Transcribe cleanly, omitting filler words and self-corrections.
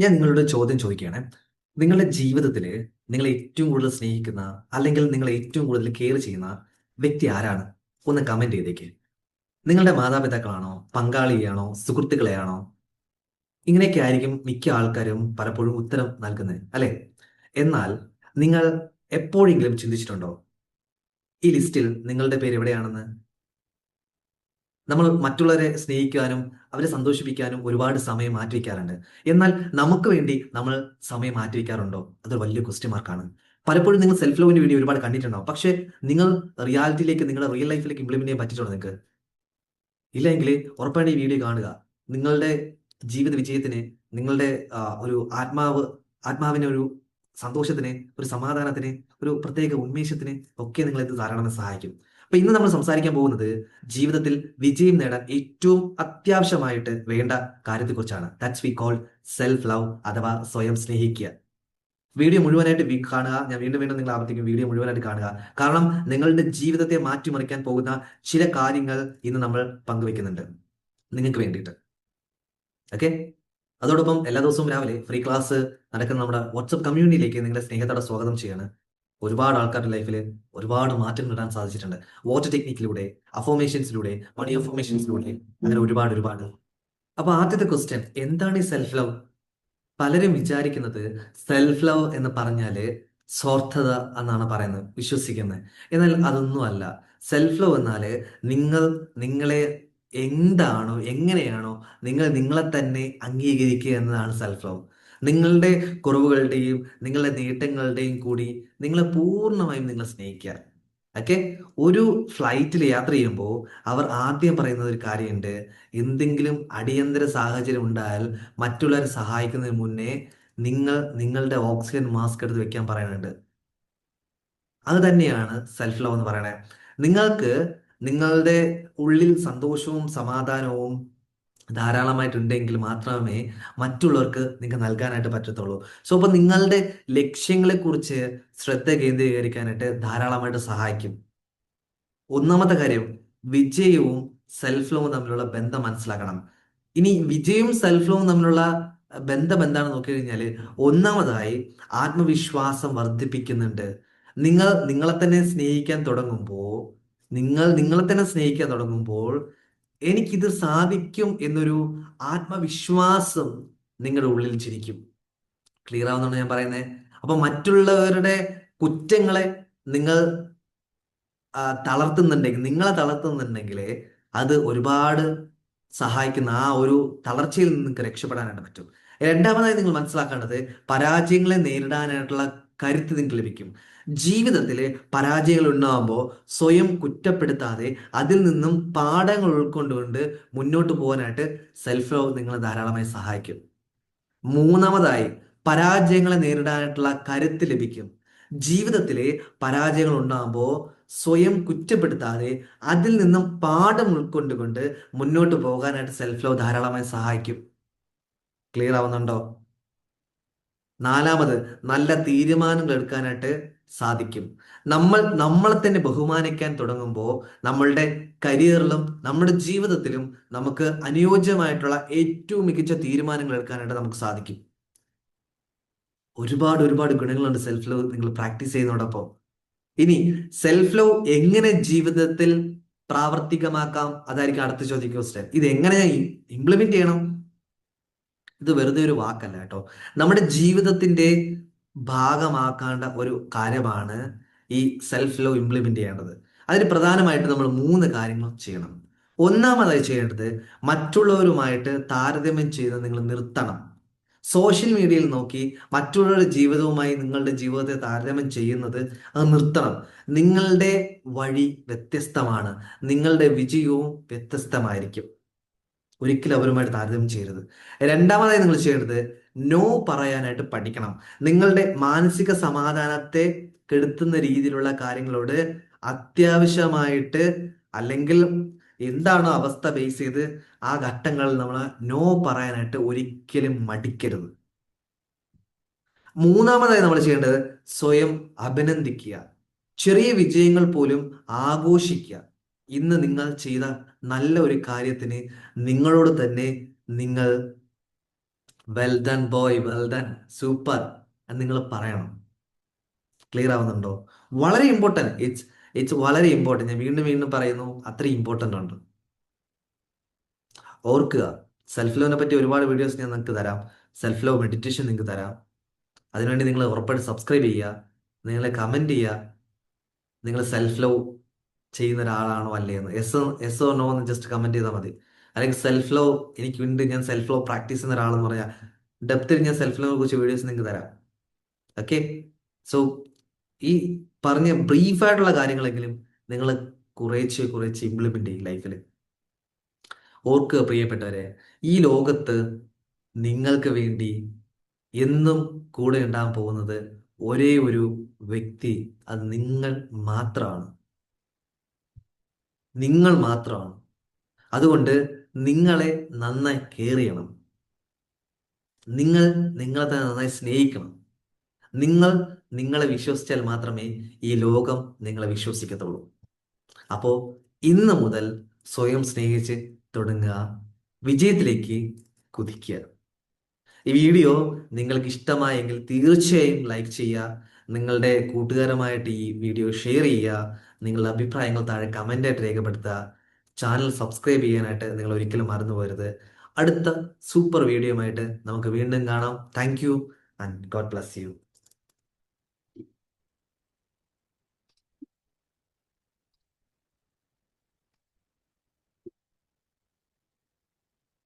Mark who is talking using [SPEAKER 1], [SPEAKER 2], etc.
[SPEAKER 1] ഞാൻ നിങ്ങളോട് ചോദ്യം ചോദിക്കുകയാണ്. നിങ്ങളുടെ ജീവിതത്തിൽ നിങ്ങൾ ഏറ്റവും കൂടുതൽ സ്നേഹിക്കുന്ന അല്ലെങ്കിൽ നിങ്ങൾ ഏറ്റവും കൂടുതൽ കെയർ ചെയ്യുന്ന വ്യക്തി ആരാണ്? ഒന്ന് കമന്റ് ചെയ്തേക്ക്. നിങ്ങളുടെ മാതാപിതാക്കളാണോ, പങ്കാളിയാണോ, സുഹൃത്തുക്കളെയാണോ? ഇങ്ങനെയൊക്കെ ആയിരിക്കും മിക്ക ആൾക്കാരും പലപ്പോഴും ഉത്തരം നൽകുന്നത്, അല്ലെ? എന്നാൽ നിങ്ങൾ എപ്പോഴെങ്കിലും ചിന്തിച്ചിട്ടുണ്ടോ ഈ ലിസ്റ്റിൽ നിങ്ങളുടെ പേര് എവിടെയാണെന്ന്? നമ്മൾ മറ്റുള്ളവരെ സ്നേഹിക്കാനും അവരെ സന്തോഷിപ്പിക്കാനും ഒരുപാട് സമയം മാറ്റിവെക്കാറുണ്ട്. എന്നാൽ നമുക്ക് വേണ്ടി നമ്മൾ സമയം മാറ്റിവെക്കാറുണ്ടോ? അതൊരു വലിയ ക്വസ്റ്റ്യൻ മാർക്കാണ്. പലപ്പോഴും നിങ്ങൾ സെൽഫ് ലവിന്റെ വീഡിയോ ഒരുപാട് കണ്ടിട്ടുണ്ടാവും. പക്ഷേ നിങ്ങൾ റിയാലിറ്റിയിലേക്ക്, നിങ്ങളുടെ റിയൽ ലൈഫിലേക്ക് ഇംപ്ലിമെന്റ് ചെയ്യാൻ പറ്റിയിട്ടുണ്ടോ നിങ്ങൾക്ക്? ഇല്ലെങ്കിൽ ഉറപ്പായിട്ട് ഈ വീഡിയോ കാണുക. നിങ്ങളുടെ ജീവിത വിജയത്തിന്, നിങ്ങളുടെ ഒരു ആത്മാവിന് ഒരു സന്തോഷത്തിന്, ഒരു സമാധാനത്തിന്, ഒരു പ്രത്യേക ഉന്മേഷത്തിന് ഒക്കെ നിങ്ങളെ ഇത് ധാരാളം സഹായിക്കും. അപ്പൊ ഇന്ന് നമ്മൾ സംസാരിക്കാൻ പോകുന്നത് ജീവിതത്തിൽ വിജയം നേടാൻ ഏറ്റവും അത്യാവശ്യമായിട്ട് വേണ്ട കാര്യത്തെക്കുറിച്ചാണ്. That's we call self love, അഥവാ സ്വയം സ്നേഹിക്കുക. വീഡിയോ മുഴുവനായിട്ട് കാണുക. ഞാൻ വീണ്ടും വീണ്ടും നിങ്ങൾ ആവർത്തിക്കും, വീഡിയോ മുഴുവനായിട്ട് കാണുക. കാരണം നിങ്ങളുടെ ജീവിതത്തെ മാറ്റിമറിക്കാൻ പോകുന്ന ചില കാര്യങ്ങൾ ഇന്ന് നമ്മൾ പങ്കുവെക്കുന്നുണ്ട് നിങ്ങൾക്ക് വേണ്ടിയിട്ട്. ഓക്കെ. അതോടൊപ്പം എല്ലാ ദിവസവും രാവിലെ ഫ്രീ ക്ലാസ് നടക്കുന്ന നമ്മുടെ വാട്സപ്പ് കമ്മ്യൂണിറ്റിയിലേക്ക് നിങ്ങളെ സ്നേഹത്തോടെ സ്വാഗതം ചെയ്യാണ്. ഒരുപാട് ആൾക്കാരുടെ ലൈഫിൽ ഒരുപാട് മാറ്റങ്ങൾ ഇടാൻ സാധിച്ചിട്ടുണ്ട്. വാട്ടർ ടെക്നിക്കിലൂടെ, അഫോർമേഷൻസിലൂടെ, മണി അഫോർമേഷൻസിലൂടെ, അങ്ങനെ ഒരുപാട് ഒരുപാട്. അപ്പൊ ആദ്യത്തെ ക്വസ്റ്റ്യൻ, എന്താണ് ഈ സെൽഫ് ലവ്? പലരും വിചാരിക്കുന്നത് സെൽഫ് ലവ് എന്ന് പറഞ്ഞാല് സ്വാർത്ഥത എന്നാണ് പറയുന്നത്, വിശ്വസിക്കുന്നത്. എന്നാൽ അതൊന്നും അല്ല. സെൽഫ് ലവ് എന്നാല് നിങ്ങൾ നിങ്ങളെ എന്താണോ, എങ്ങനെയാണോ നിങ്ങൾ നിങ്ങളെ തന്നെ അംഗീകരിക്കുക എന്നതാണ് സെൽഫ് ലവ്. നിങ്ങളുടെ കുറവുകളുടെയും നിങ്ങളുടെ നേട്ടങ്ങളുടെയും കൂടി നിങ്ങളെ പൂർണ്ണമായും നിങ്ങൾ സ്നേഹിക്കുക. ഓക്കെ. ഒരു ഫ്ലൈറ്റിൽ യാത്ര ചെയ്യുമ്പോൾ അവർ ആദ്യം പറയുന്ന ഒരു കാര്യമുണ്ട്. എന്തെങ്കിലും അടിയന്തര സാഹചര്യം ഉണ്ടായാൽ മറ്റുള്ളവരെ സഹായിക്കുന്നതിന് മുന്നേ നിങ്ങൾ നിങ്ങളുടെ ഓക്സിജൻ മാസ്ക് എടുത്ത് വെക്കാൻ പറയുന്നുണ്ട്. അത് തന്നെയാണ് സെൽഫ് ലവ് എന്ന് പറയണത്. നിങ്ങൾക്ക് നിങ്ങളുടെ ഉള്ളിൽ സന്തോഷവും സമാധാനവും ധാരാളമായിട്ടുണ്ടെങ്കിൽ മാത്രമേ മറ്റുള്ളവർക്ക് നിങ്ങൾക്ക് നൽകാനായിട്ട് പറ്റത്തുള്ളൂ. സോ അപ്പൊ നിങ്ങളുടെ ലക്ഷ്യങ്ങളെ കുറിച്ച് ശ്രദ്ധ കേന്ദ്രീകരിക്കാനായിട്ട് ധാരാളമായിട്ട് സഹായിക്കും. ഒന്നാമത്തെ കാര്യം, വിജയവും സെൽഫ് ലവും തമ്മിലുള്ള ബന്ധം മനസ്സിലാക്കണം. ഇനി വിജയവും സെൽഫ് ലവും തമ്മിലുള്ള ബന്ധം എന്താണെന്ന് നോക്കി കഴിഞ്ഞാല്, ഒന്നാമതായി ആത്മവിശ്വാസം വർദ്ധിപ്പിക്കുന്നുണ്ട്. നിങ്ങൾ നിങ്ങളെ തന്നെ സ്നേഹിക്കാൻ തുടങ്ങുമ്പോൾ നിങ്ങൾ നിങ്ങളെ തന്നെ സ്നേഹിക്കാൻ തുടങ്ങുമ്പോൾ എനിക്കിത് സാധിക്കും എന്നൊരു ആത്മവിശ്വാസം നിങ്ങളുടെ ഉള്ളിൽ ചിരിക്കും. ക്ലിയർ ആവുന്നതാണ് ഞാൻ പറയുന്നത്. അപ്പൊ മറ്റുള്ളവരുടെ കുറ്റങ്ങളെ നിങ്ങൾ നിങ്ങളെ തളർത്തുന്നുണ്ടെങ്കിൽ അത് ഒരുപാട് സഹായിക്കുന്ന ആ ഒരു തളർച്ചയിൽ നിന്ന് നിങ്ങൾക്ക് രക്ഷപ്പെടാനായിട്ട് പറ്റും. രണ്ടാമതായി നിങ്ങൾ മനസ്സിലാക്കേണ്ടത്, പരാജയങ്ങളെ നേരിടാനായിട്ടുള്ള കരുത്ത് നിങ്ങൾക്ക് ലഭിക്കും. ജീവിതത്തിൽ പരാജയങ്ങൾ ഉണ്ടാകുമ്പോൾ സ്വയം കുറ്റപ്പെടുത്താതെ അതിൽ നിന്നും പാഠങ്ങൾ ഉൾക്കൊണ്ടുകൊണ്ട് മുന്നോട്ട് പോകാനായിട്ട് സെൽഫ് ലവ് നിങ്ങളെ ധാരാളമായി സഹായിക്കും. മൂന്നാമതായി, പരാജയങ്ങളെ നേരിടാനായിട്ടുള്ള കരുത്ത് ലഭിക്കും. ജീവിതത്തിലെ പരാജയങ്ങൾ ഉണ്ടാകുമ്പോൾ സ്വയം കുറ്റപ്പെടുത്താതെ അതിൽ നിന്നും പാഠം ഉൾക്കൊണ്ടുകൊണ്ട് മുന്നോട്ട് പോകാനായിട്ട് സെൽഫ് ലവ് ധാരാളമായി സഹായിക്കും. ക്ലിയർ ആവുന്നുണ്ടോ? നാലാമത്, നല്ല തീരുമാനങ്ങൾ എടുക്കാനായിട്ട് സാധിക്കും. നമ്മളെ തന്നെ ബഹുമാനിക്കാൻ തുടങ്ങുമ്പോൾ നമ്മളുടെ കരിയറിലും നമ്മുടെ ജീവിതത്തിലും നമുക്ക് അനുയോജ്യമായിട്ടുള്ള ഏറ്റവും മികച്ച തീരുമാനങ്ങൾ എടുക്കാനായിട്ട് നമുക്ക് സാധിക്കും. ഒരുപാട് ഒരുപാട് ഗുണങ്ങളുണ്ട് സെൽഫ് ലവ് നിങ്ങൾ പ്രാക്ടീസ് ചെയ്യുന്നതോടൊപ്പം. ഇനി സെൽഫ് ലവ് എങ്ങനെ ജീവിതത്തിൽ പ്രാവർത്തികമാക്കാം, അതായിരിക്കും അടുത്ത ചോദ്യ ക്വസ്റ്റ്യൻ. ഇത് എങ്ങനെ ഇംപ്ലിമെന്റ് ചെയ്യണം? ഇത് വെറുതെ ഒരു വാക്കല്ല കേട്ടോ. നമ്മുടെ ജീവിതത്തിന്റെ ഭാഗമാക്കേണ്ട ഒരു കാര്യമാണ് ഈ സെൽഫ് ലവ് ഇംപ്ലിമെന്റ് ചെയ്യേണ്ടത്. അതിന് പ്രധാനമായിട്ട് നമ്മൾ മൂന്ന് കാര്യങ്ങൾ ചെയ്യണം. ഒന്നാമതായി ചെയ്യേണ്ടത്, മറ്റുള്ളവരുമായിട്ട് താരതമ്യം ചെയ്ത് നിങ്ങൾ നിർത്തണം. സോഷ്യൽ മീഡിയയിൽ നോക്കി മറ്റുള്ളവരുടെ ജീവിതവുമായി നിങ്ങളുടെ ജീവിതത്തെ താരതമ്യം ചെയ്യുന്നത് അത് നിർത്തണം. നിങ്ങളുടെ വഴി വ്യത്യസ്തമാണ്, നിങ്ങളുടെ വിജയവും വ്യത്യസ്തമായിരിക്കും. ഒരിക്കലും അവരുമായിട്ട് താരതമ്യം ചെയ്യരുത്. രണ്ടാമതായി നിങ്ങൾ ചെയ്യേണ്ടത്, നോ പറയാനായിട്ട് പഠിക്കണം. നിങ്ങളുടെ മാനസിക സമാധാനത്തെ കെടുത്തുന്ന രീതിയിലുള്ള കാര്യങ്ങളോട് അത്യാവശ്യമായിട്ട്, അല്ലെങ്കിൽ എന്താണോ അവസ്ഥ ബേസ് ചെയ്ത് ആ ഘട്ടങ്ങളിൽ നമ്മൾ നോ പറയാനായിട്ട് ഒരിക്കലും മടിക്കരുത്. മൂന്നാമതായി നമ്മൾ ചെയ്യേണ്ടത്, സ്വയം അഭിനന്ദിക്കുക. ചെറിയ വിജയങ്ങൾ പോലും ആഘോഷിക്കുക. ഇന്ന് നിങ്ങൾ ചെയ്ത നല്ല ഒരു കാര്യത്തിന് നിങ്ങളോട് തന്നെ നിങ്ങൾ well done boy, well done, super എന്ന് നിങ്ങൾ പറയണം. ക്ലിയർ ആവുന്നുണ്ടോ? വളരെ ഇമ്പോർട്ടൻറ്റ്, ഇറ്റ്സ് വളരെ ഇമ്പോർട്ടൻറ്റ്. ഞാൻ വീണ്ടും വീണ്ടും പറയുന്നു, അത്രയും ഇമ്പോർട്ടൻ്റ് ഉണ്ട്. ഓർക്കുക, സെൽഫ് ലവിനെ പറ്റി ഒരുപാട് വീഡിയോസ് ഞാൻ നിങ്ങൾക്ക് തരാം. സെൽഫ് ലവ് മെഡിറ്റേഷൻ നിങ്ങൾക്ക് തരാം. അതിനുവേണ്ടി നിങ്ങൾ ഉറപ്പായിട്ട് സബ്സ്ക്രൈബ് ചെയ്യുക, നിങ്ങൾ കമൻറ്റ് ചെയ്യുക. നിങ്ങൾ സെൽഫ് ലവ് ചെയ്യുന്ന ഒരാളാണോ അല്ലേ എന്ന്, എസ് ഓ നോ എന്ന് ജസ്റ്റ് കമൻറ്റ് ചെയ്താൽ മതി. അല്ലെങ്കിൽ സെൽഫ് ലവ് എനിക്കുണ്ട്, ഞാൻ സെൽഫ് ലവ് പ്രാക്ടീസ് ചെയ്യുന്ന ഒരാളെന്ന് പറയാം, ഡെപ്തിൽ ഞാൻ സെൽഫ് ലവിനെ കുറിച്ച് വീഡിയോസ് നിങ്ങൾക്ക് തരാം. ഓക്കെ, സോ ഈ പറഞ്ഞ ബ്രീഫായിട്ടുള്ള കാര്യങ്ങളെങ്കിലും നിങ്ങൾ കുറേശ്ശെ കുറേശ്ശെ ഇംപ്ലിമെൻ്റ് ചെയ്യും ലൈഫിൽ. ഓർക്കുക പ്രിയപ്പെട്ടവരെ, ഈ ലോകത്ത് നിങ്ങൾക്ക് വേണ്ടി എന്നും കൂടെ ഉണ്ടാകാൻ പോകുന്നത് ഒരേ ഒരു വ്യക്തി, അത് നിങ്ങൾ മാത്രമാണ്. നിങ്ങൾ മാത്രമാണ്. അതുകൊണ്ട് നിങ്ങളെ നന്നായി കെയർ ചെയ്യണം. നിങ്ങൾ നിങ്ങളെ തന്നെ നന്നായി സ്നേഹിക്കണം. നിങ്ങൾ നിങ്ങളെ വിശ്വസിച്ചാൽ മാത്രമേ ഈ ലോകം നിങ്ങളെ വിശ്വസിക്കത്തുള്ളൂ. അപ്പോൾ ഇന്ന് മുതൽ സ്വയം സ്നേഹിച്ച് തുടങ്ങുക, വിജയത്തിലേക്ക് കുതിക്കുക. ഈ വീഡിയോ നിങ്ങൾക്ക് ഇഷ്ടമായെങ്കിൽ തീർച്ചയായും ലൈക്ക് ചെയ്യുക. നിങ്ങളുടെ കൂട്ടുകാരുമായിട്ട് ഈ വീഡിയോ ഷെയർ ചെയ്യുക. നിങ്ങളുടെ അഭിപ്രായങ്ങൾ താഴെ കമൻ്റായിട്ട് രേഖപ്പെടുത്തുക. ചാനൽ സബ്സ്ക്രൈബ് ചെയ്യാനായിട്ട് നിങ്ങൾ ഒരിക്കലും മറന്നു പോകരുത്. അടുത്ത സൂപ്പർ വീഡിയോ ആയിട്ട് നമുക്ക് വീണ്ടും കാണാം. Thank you and God bless you.